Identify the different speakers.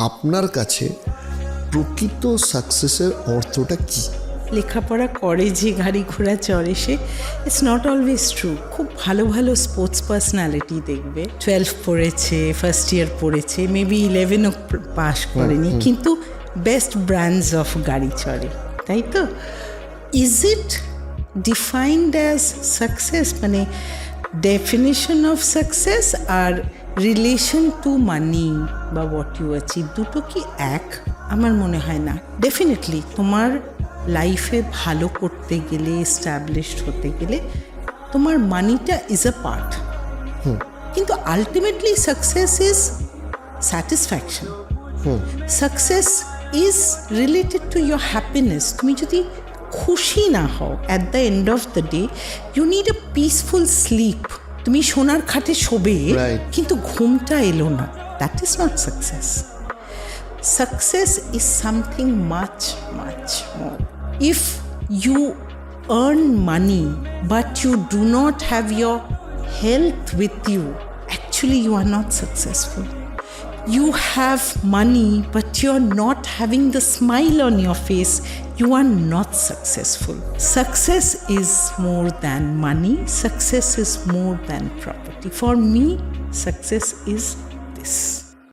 Speaker 1: আপনার কাছে প্রকৃত সাকসেসের অর্থটা কি?
Speaker 2: লেখাপড়া করে যে গাড়ি ঘোড়া চড়ে সে, ইটস নট অলওয়েজ ট্রু। খুব ভালো ভালো স্পোর্টস পার্সোনালিটি দেখবে, 12 পড়েছে, ফার্স্ট ইয়ার পড়েছে, মেবি 11ও পাস করেনি, কিন্তু বেস্ট ব্র্যান্ডস অফ গাড়ি চড়ে, তাই তো? Is it defined as success? মানে ডেফিনেশন অফ সাকসেস আর রিলেশন টু মানি বা হোয়াট ইউ অ্যাচিভ, দুটো কি এক? আমার মনে হয় না। ডেফিনেটলি তোমার লাইফে ভালো করতে গেলে, এস্টাবলিশড হতে গেলে তোমার মানিটা ইজ আ পার্ট, কিন্তু ultimately success is satisfaction. Success is related to your happiness. তুমি যদি খুশি না হও at the end of the day, you need a peaceful sleep. তুমি সোনার খাটে শোবে, কিন্তু ঘুমটা এলো না, that is not success. Success is something much, much more. If you earn money but you do not have your health with you, actually you are not successful. You have money but you're not having the smile on your face, you are not successful. Success is more than money. Success is more than property. For me, success is this.